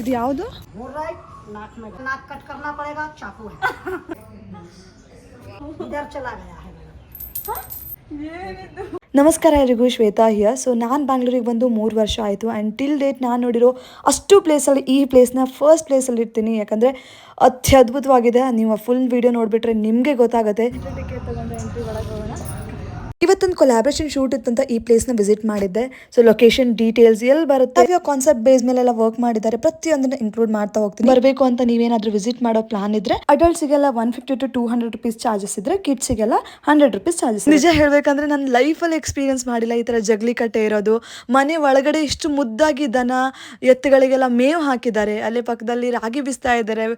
ಇದು ಯಾವುದು? नाक में नाक कट करना पड़ेगा, चाकू है इधर चला गया है ಮೇಡಮ್. ನಮಸ್ಕಾರ ಎಲ್ರಿಗೂ, ಶ್ವೇತಾ ಹಿಯರ್. ಸೊ ನಾನು ಬ್ಯಾಂಗ್ಳೂರಿಗೆ ಬಂದು 3 ವರ್ಷ ಆಯಿತು ಆ್ಯಂಡ್ ಟಿಲ್ ಡೇಟ್ ನಾನು ನೋಡಿರೋ ಅಷ್ಟು ಪ್ಲೇಸಲ್ಲಿ ಈ ಪ್ಲೇಸ್ನ ಫಸ್ಟ್ ಪ್ಲೇಸಲ್ಲಿ ಇರ್ತೀನಿ. ಯಾಕಂದರೆ ಅತ್ಯದ್ಭುತವಾಗಿದೆ. ನೀವು ಫುಲ್ ವಿಡಿಯೋ ನೋಡಿಬಿಟ್ರೆ ನಿಮಗೆ ಗೊತ್ತಾಗುತ್ತೆ. ಇವತ್ತೊಂದು ಕೊಲಾಬ್ರೇಷನ್ ಶೂಟ್ ಇತ್ತಂತ ಈ ಪ್ಲೇಸ್ನ ವಿಸಿಟ್ ಮಾಡಿದ್ದೆ. ಸೊ ಲೊಕೇಶನ್ ಡೀಟೇಲ್ಸ್ ಎಲ್ಲಿ ಬರುತ್ತೆ, ಕಾನ್ಸೆಪ್ಟ್ ಬೇಸ್ ಮೇಲೆಲ್ಲ ವರ್ಕ್ ಮಾಡಿದ್ದಾರೆ, ಪ್ರತಿಯೊಂದನ್ನ ಇನ್ಕ್ಲೂಡ್ ಮಾಡ್ತಾ ಹೋಗ್ತೀನಿ. ಬರಬೇಕು ಅಂತ ನೀವೇನಾದ್ರೂ ವಿಸಿಟ್ ಮಾಡೋ ಪ್ಲಾನ್ ಇದ್ರೆ ಅಡಲ್ಟ್ಸಿಗೆಲ್ಲ 150 to 200 rupees ಚಾರ್ಜಸ್ ಇದ್ರೆ ಕಿಡ್ಸಿಗೆಲ್ಲ 100 rupees ಚಾರ್ಜಸ್. ನಿಜ ಹೇಳ್ಬೇಕಂದ್ರೆ ನನ್ನ ಲೈಫಲ್ಲಿ ಎಕ್ಸ್ಪೀರಿಯನ್ಸ್ ಮಾಡಿಲ್ಲ ಈ ಥರ ಜಗ್ಲಿ ಕಟ್ಟೆ ಇರೋದು. ಮನೆ ಒಳಗಡೆ ಇಷ್ಟು ಮುದ್ದಾಗಿ ದನ ಎತ್ತುಗಳಿಗೆಲ್ಲ ಮೇವು ಹಾಕಿದ್ದಾರೆ, ಅಲ್ಲೇ ಪಕ್ಕದಲ್ಲಿ ರಾಗಿ ಬೀಸ್ತಾ ಇದ್ದಾರೆ,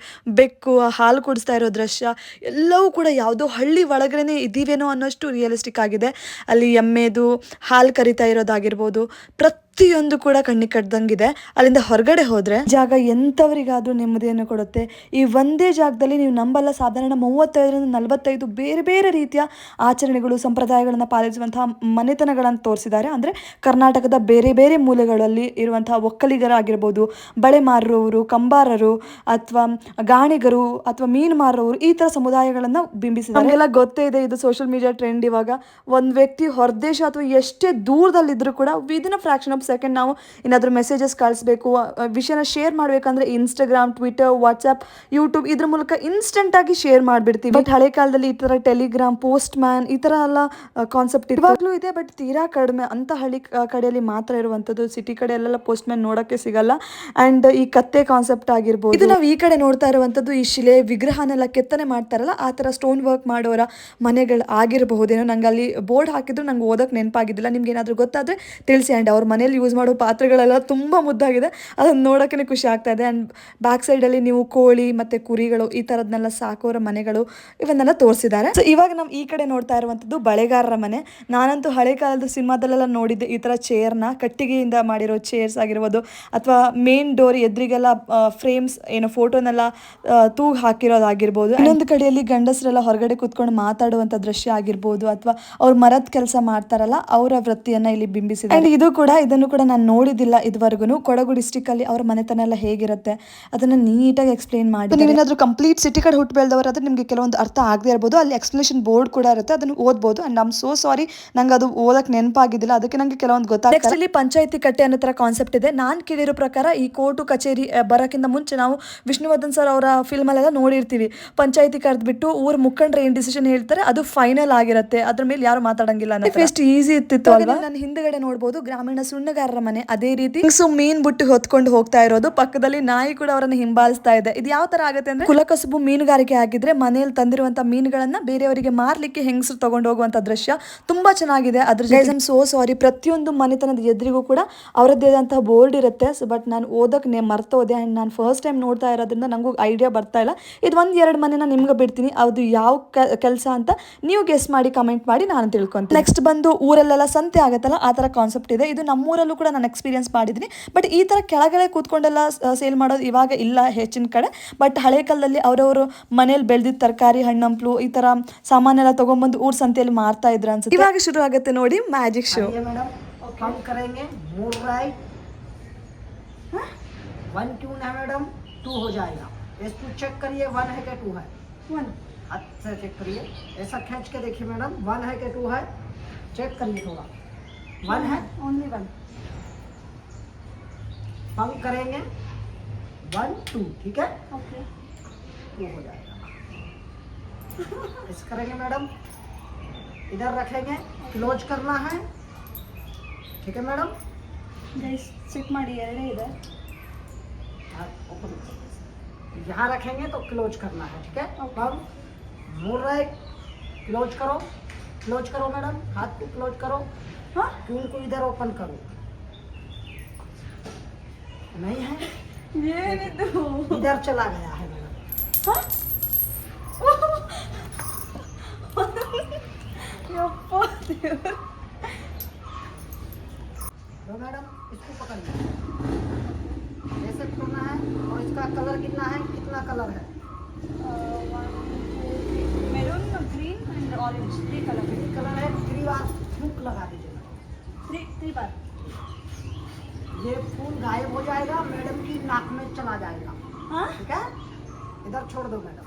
ಬೆಕ್ಕು ಹಾಲು ಕುಡಿಸ್ತಾ ಇರೋ ದೃಶ್ಯ ಎಲ್ಲವೂ ಕೂಡ ಯಾವುದೋ ಹಳ್ಳಿ ಒಳಗಡೆ ಇದೀವೇನೋ ಅನ್ನೋಷ್ಟು ರಿಯಲಿಸ್ಟಿಕ್ ಆಗಿದೆ. ಅಲ್ಲಿ ಎಮ್ಮೆದು ಹಾಲು ಕರಿತಾ ಇರೋದಾಗಿರ್ಬೋದು, ಪ್ರತಿಯೊಂದು ಕೂಡ ಕಣ್ಣಿಗೆ ಕಟ್ಟದಂಗಿದೆ. ಅಲ್ಲಿಂದ ಹೊರಗಡೆ ಹೋದ್ರೆ ಜಾಗ ಎಂಥವರಿಗಾದ್ರೂ ನೆಮ್ಮದಿಯನ್ನು ಕೊಡುತ್ತೆ. ಈ ಒಂದೇ ಜಾಗದಲ್ಲಿ ನೀವು ನಂಬಲ್ಲ, ಸಾಧಾರಣ 35ರಿಂದ 45 ಬೇರೆ ಬೇರೆ ರೀತಿಯ ಆಚರಣೆಗಳು, ಸಂಪ್ರದಾಯಗಳನ್ನು ಪಾಲಿಸುವಂತಹ ಮನೆತನಗಳನ್ನು ತೋರಿಸಿದ್ದಾರೆ. ಅಂದರೆ ಕರ್ನಾಟಕದ ಬೇರೆ ಬೇರೆ ಮೂಲೆಗಳಲ್ಲಿ ಇರುವಂತಹ ಒಕ್ಕಲಿಗರಾಗಿರ್ಬೋದು, ಬಳೆ ಮಾರುವವರು, ಕಂಬಾರರು ಅಥವಾ ಗಾಣಿಗರು ಅಥವಾ ಮೀನು ಮಾರುವವರು, ಈ ಥರ ಸಮುದಾಯಗಳನ್ನು ಬಿಂಬಿಸಿದ್ದಾರೆ. ನಮಗೆಲ್ಲ ಗೊತ್ತೇ ಇದೆ, ಇದು ಸೋಷಿಯಲ್ ಮೀಡಿಯಾ ಟ್ರೆಂಡ್. ಇವಾಗ ಒಂದು ವ್ಯಕ್ತಿ ಹೊರದೇಶ ಅಥವಾ ಎಷ್ಟೇ ದೂರದಲ್ಲಿದ್ದರೂ ಕೂಡ within a fraction of second ನಾವು ಏನಾದರೂ ಮೆಸೇಜಸ್ ಕಳಿಸ್ಬೇಕು, ವಿಷಯನ ಶೇರ್ ಮಾಡಬೇಕಂದ್ರೆ ಇನ್ಸ್ಟಾಗ್ರಾಮ್, ಟ್ವಿಟರ್, ವಾಟ್ಸಪ್, ಯೂಟ್ಯೂಬ್ ಇದ್ರ ಮೂಲಕ ಇನ್ಸ್ಟೆಂಟ್ ಆಗಿ ಶೇರ್ ಮಾಡಿಬಿಡ್ತೀವಿ. ಬಟ್ ಹಳೆ ಕಾಲದಲ್ಲಿ ಈ ಥರ ಟೆಲಿಗ್ರಾಮ್, ಪೋಸ್ಟ್ ಮ್ಯಾನ್ ಈ ಥರ ಎಲ್ಲ ಕಾನ್ಸೆಪ್ಟ್ ಇವಾಗಲೂ ಇದೆ, ಬಟ್ ತೀರಾ ಕಡಿಮೆ. ಅಂತ ಹಳ್ಳಿ ಕಡೆಯಲ್ಲಿ ಮಾತ್ರ ಇರುವಂಥದ್ದು. ಸಿಟಿ ಕಡೆ ಎಲ್ಲ ಪೋಸ್ಟ್ ಮ್ಯಾನ್ ನೋಡೋಕ್ಕೆ ಸಿಗಲ್ಲ. ಆ್ಯಂಡ್ ಈ ಕತ್ತೆ ಕಾನ್ಸೆಪ್ಟ್ ಆಗಿರ್ಬೋದು, ಇದು ನಾವು ಈ ಕಡೆ ನೋಡ್ತಾ ಇರುವಂಥದ್ದು ಈ ಶಿಲೆ ವಿಗ್ರಹನೆಲ್ಲ ಕೆತ್ತನೆ ಮಾಡ್ತಾರಲ್ಲ, ಆ ಥರ ಸ್ಟೋನ್ ವರ್ಕ್ ಮಾಡೋರ ಮನೆಗಳು ಆಗಿರಬಹುದೇನೋ. ನಂಗೆ ಅಲ್ಲಿ ಬೋರ್ಡ್ ಹಾಕಿದ್ರು ನಂಗೆ ಓದೋಕ್ಕೆ ನೆನಪಾಗಿದ್ದಿಲ್ಲ. ನಿಮ್ಗೆ ಏನಾದರೂ ಗೊತ್ತಾದರೆ ತಿಳಿಸಿ. ಆ್ಯಂಡ್ ಅವ್ರ ಮನೇಲಿ ಯೂಸ್ ಮಾಡೋ ಪಾತ್ರೆಗಳೆಲ್ಲ ತುಂಬ ಮುದ್ದಾಗಿದೆ, ಅದನ್ನು ನೋಡೋಕ್ಕೆ ಖುಷಿ ಆಗ್ತಾ ಇದೆ. ಆ್ಯಂಡ್ ಬ್ಯಾಕ್ ಸೈಡಲ್ಲಿ ನೀವು ಕೋಳಿ ಮತ್ತು ಕುರಿಗಳು ಈ ಥರದನ್ನೆಲ್ಲ ಸಾಕೋರ ಮನೆಗಳು ಇವನ್ನೆಲ್ಲ ತೋರಿಸಿದ್ದಾರೆ. ಸೊ ಇವಾಗ ನಾವು ಈ ಕಡೆ ನೋಡ್ತಾ ಇರುವಂಥದ್ದು ಬಳೆಗಾರರ ಮನೆ. ನಾನಂತೂ ಹಳೆ ಕಾಲದ ಸಿನಿಮಾದಲ್ಲೆಲ್ಲ ನೋಡಿದ್ದೆ ಈ ಥರ ಚೇರ್ನ, ಕಟ್ಟಿಗೆಯಿಂದ ಮಾಡಿರೋ ಚೇರ್ಸ್ ಆಗಿರ್ಬೋದು, ಅಥವಾ ಮೇನ್ ಡೋರ್ ಎದುರಿಗೆಲ್ಲ ಫ್ರೇಮ್ಸ್ ಏನೋ ಫೋಟೋನೆಲ್ಲ ತೂಗು ಹಾಕಿರೋದಾಗಿರ್ಬೋದು. ಇನ್ನೊಂದು ಕಡೆಯಲ್ಲಿ ಗಂಡಸರೆಲ್ಲ ಹೊರಗಡೆ ಕೂತ್ಕೊಂಡು ಮಾತಾಡುವಂಥ ದೃಶ್ಯ ಆಗಿರ್ಬೋದು, ಅಥವಾ ಅವ್ರು ಮರದ ಕೆಲಸ ಮಾಡ್ತಾರಲ್ಲ ಅವರ ವೃತ್ತಿಯನ್ನು ಇಲ್ಲಿ ಬಿಂಬಿಸಿದೆ. ಆ್ಯಂಡ್ ಇದನ್ನು ಕೂಡ ನಾನು ನೋಡಿದ್ದಿಲ್ಲ ಇದುವರೆಗೂ. ಕೊಡಗು ಡಿಸ್ಟಿಕ್ ಅಲ್ಲಿ ಅವರ ಮನೆತನ ಎಲ್ಲ ಹೇಗಿರುತ್ತೆ ಅದನ್ನ ನೀಟಾಗಿ ಎಕ್ಸ್ಪ್ಲೇನ್ ಮಾಡಿ. ನೀವೇನಾದ್ರೂ ಕಂಪ್ಲೀಟ್ ಸಿಟಿ ಕಡೆ ಹುಟ್ಟು ಬೆಳೆದವರಾದ್ರೆ ನಿಮಗೆ ಕೆಲವೊಂದು ಅರ್ಥ ಆಗದೆ ಇರ್ಬೋದು. ಅಲ್ಲಿ ಎಕ್ಸ್ಪ್ಲನೇಷನ್ ಬೋರ್ಡ್ ಕೂಡ ಇರುತ್ತೆ, ಅದನ್ನು ಓದ್ಬೋದು. ಅಂಡ್ ಐಮ್ ಸೋ ಸಾರಿ, ನಂಗೆ ಅದು ಓದಕ್ಕೆ ನೆನಪಾಗಿದ್ದಿಲ್ಲ, ಅದಕ್ಕೆ ನಂಗೆ ಕೆಲವೊಂದು ಗೊತ್ತಾಗ್ತದೆ. ನೆಕ್ಸ್ಟ್ ಇಲ್ಲಿ ಪಂಚಾಯತಿ ಕಟ್ಟೆ ಅನ್ನೋ ಥರ ಕಾನ್ಸೆಪ್ಟ್ ಇದೆ. ನಾನು ಕೇಳಿರೋ ಪ್ರಕಾರ ಈ ಕೋರ್ಟು ಕಚೇರಿ ಬರೋಕ್ಕಿಂತ ಮುಂಚೆ ನಾವು ವಿಷ್ಣುವರ್ಧನ್ ಸರ್ ಅವರ ಫಿಲ್ಮಲ್ಲೆಲ್ಲ ನೋಡಿರ್ತೀವಿ. ಪಂಚಾಯತಿ ಕರೆದ್ಬಿಟ್ಟು ಊರ ಮುಖಂಡ್ರೆ ಏನು ಡಿಸಿಷನ್ ಹೇಳ್ತಾರೆ ಅದು ಫೈನಲ್ ಆಗಿರುತ್ತೆ, ಅದ್ರ ಮೇಲೆ ಯಾರು ಮಾತಾಡಂಗಿಲ್ಲ. ಎಷ್ಟು ಈಸಿ ಇರ್ತಿತ್ತು ಅಲ್ವಾ. ನಾನು ಹಿಂದ್ಗಡೆ ನೋಡ್ಬೋದು ಗ್ರಾಮೀಣ ಸುಣ್ಣಗಾರರ ಮನೆ. ಅದೇ ರೀತಿ ಮೀನ್ ಬುಟ್ಟಿ ಹೊತ್ಕೊಂಡು ಹೋಗ್ತಾ ಇರೋದು, ಪಕ್ಕದಲ್ಲಿ ನಾಯಿ ಕೂಡ ಅವರನ್ನು ಹಿಂಬಾಲಿಸ್ತಾ ಇದೆ. ಇದು ಯಾವ ತರ ಆಗುತ್ತೆ ಅಂದ್ರೆ, ಕುಲಕಸುಬು ಮೀನುಗಾರಿಕೆ ಆಗಿದ್ರೆ ಮನೆಯಲ್ಲಿ ತಂದಿರುವಂತ ಮೀನುಗಳನ್ನ ಬೇರೆಯವರಿಗೆ ಮಾರ್ಲಿಕ್ಕೆ ಹೆಂಗಸರು ತಗೊಂಡು ಹೋಗುವಂತ ದೃಶ್ಯ ತುಂಬಾ ಚೆನ್ನಾಗಿದೆ. ಅದ್ರ ಜೊತೆ ಸೋ ಸಾರಿ, ಪ್ರತಿಯೊಂದು ಮನೆತನದ ಎದುರಿಗೂ ಕೂಡ ಅವರದ್ದೇ ಆದಂತಹ ಬೋರ್ಡ್ ಇರುತ್ತೆ. ಸೊ ಬಟ್ ನಾನು ಓದಕ್ಕೆ ಮರ್ತೋದೆ. ಅಂಡ್ ನಾನು ಫಸ್ಟ್ ಟೈಮ್ ನೋಡ್ತಾ ಇರೋದ್ರಿಂದ ನಂಗೂ ಐಡಿಯಾ ಬರ್ತಾ ಇಲ್ಲ. ಇದು 1-2 ಮನೆನ ನಿಮ್ಗೆ ಬಿಡ್ತೀನಿ, ಅದು ಯಾವ ಕೆಲಸ ಅಂತ ನೀವು ಗೆಸ್ ಮಾಡಿ ಕಮೆಂಟ್ ಮಾಡಿ ನಾನು ತಿಳ್ಕೊಂತೀನಿ. ನೆಕ್ಸ್ಟ್ ಬಂದು ಊರಲ್ಲೆಲ್ಲ ಸಂತೆ ಆಗುತ್ತಲ್ಲ ಆ ಥರ ಕಾನ್ಸೆಪ್ಟ್ ಇದೆ. ಇದು ನಮ್ಮೂರಲ್ಲೂ ಕೂಡ ನಾನು ಎಕ್ಸ್ಪೀರಿಯನ್ಸ್ ಮಾಡಿದ್ದೀನಿ. ಬಟ್ ಈ ಥರ ಕೆಳಗಡೆ ಕೂತ್ಕೊಂಡೆಲ್ಲ ಸೇಲ್ ಮಾಡೋದು ಇವಾಗ ಇಲ್ಲ ಹೆಚ್ಚಿನ ಕಡೆ. ಬಟ್ ಹಳೆ ಕಾಲದಲ್ಲಿ ಅವರವರು ಮನೇಲಿ ಬೆಳೆದಿದ್ದ ತರಕಾರಿ, ಹಣ್ಣಂಪ್ಲು ಈ ಥರ ಸಾಮಾನೆಲ್ಲ ತೊಗೊಂಬಂದು ಊರ್ ಸಂತೆಯಲ್ಲಿ ಮಾರ್ತಾ ಇದ್ರು ಅನ್ಸುತ್ತೆ. ಇವಾಗ ಶುರು ಆಗುತ್ತೆ ನೋಡಿ ಮ್ಯಾಜಿಕ್ ಶೋ. चेक करिए 1 है क्या 2 है? 1 हाथ से चेक करिए, ऐसा खींच के देखिए मैडम 1 है क्या 2 है? चेक करिए थोड़ा। 1 है, ओनली 1। हम करेंगे 1 2, ठीक है? ओके, 2 हो जाएगा। ऐसे करेंगे मैडम, इधर रखेंगे, क्लोज करना है, ठीक है मैडम? गाइस चेक ಮಾಡಿ ಎರಡೇ ಇದೆ. ओपन यहाँ रखेंगे तो क्लोज करना है, ठीक है? अब मुड़ रहे, क्लोज करो मैडम, हाथ को क्लोज करो। हाँ, क्यों को इधर ओपन करो, नहीं है ये नहीं तो इधर चला गया है मैडम। हाँ तो मैडम इसको पकड़ना है, ऐसे पकड़ना है। और इसका कलर कितना है, कितना कलर है? 1 2 3 maroon, green and orange, 3 colour है। 3 बार हुक लगा दीजिए, 3 बार। ये फूल गायब हो जाएगा, मैडम की नाक में चला जाएगा। हाँ? ठीक है, इधर छोड़ दो मैडम।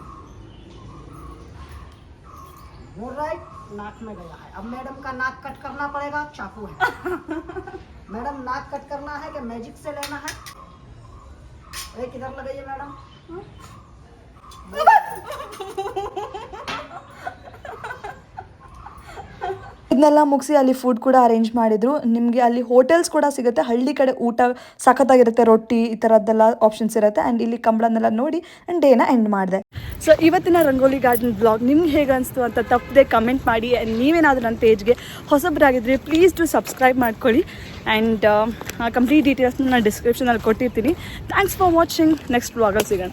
मोर राइट, नाक में गया है। अब मैडम का नाक कट करना पड़ेगा, चाकू है। मैडम नाक कट करना है कि मैजिक से लेना है? एक इधर लगाइए मैडम। ಇದನ್ನೆಲ್ಲ ಮುಗಿಸಿ ಅಲ್ಲಿ ಫುಡ್ ಕೂಡ ಅರೇಂಜ್ ಮಾಡಿದ್ರು. ನಿಮಗೆ ಅಲ್ಲಿ ಹೋಟೆಲ್ಸ್ ಕೂಡ ಸಿಗುತ್ತೆ. ಹಳ್ಳಿ ಕಡೆ ಊಟ ಸಖತ್ತಾಗಿರುತ್ತೆ, ರೊಟ್ಟಿ ಈ ಥರದ್ದೆಲ್ಲ ಆಪ್ಷನ್ಸ್ ಇರುತ್ತೆ. ಆ್ಯಂಡ್ ಇಲ್ಲಿ ಕಂಬಳನೆಲ್ಲ ನೋಡಿ ಆ್ಯಂಡ್ ಡೇನ ಎಂಡ್ ಮಾಡಿದೆ. ಸೊ ಇವತ್ತಿನ ರಂಗೋಲಿ ಗಾರ್ಡನ್ ಬ್ಲಾಗ್ ನಿಮ್ಗೆ ಹೇಗೆ ಅನಿಸ್ತು ಅಂತ ತಪ್ಪದೆ ಕಮೆಂಟ್ ಮಾಡಿ. ಆ್ಯಂಡ್ ನೀವೇನಾದರೂ ನನ್ನ ಪೇಜ್ಗೆ ಹೊಸಬರಾಗಿದ್ದರೆ ಪ್ಲೀಸ್ ಟು ಸಬ್ಸ್ಕ್ರೈಬ್ ಮಾಡ್ಕೊಳ್ಳಿ. ಆ್ಯಂಡ್ ಕಂಪ್ಲೀಟ್ ಡೀಟೇಲ್ಸ್ನ ನಾನು ಡಿಸ್ಕ್ರಿಪ್ಷನಲ್ಲಿ ಕೊಟ್ಟಿರ್ತೀನಿ. Thanks for watching. ನೆಕ್ಸ್ಟ್ ಬ್ಲಾಗಲ್ಲಿ ಸಿಗೋಣ.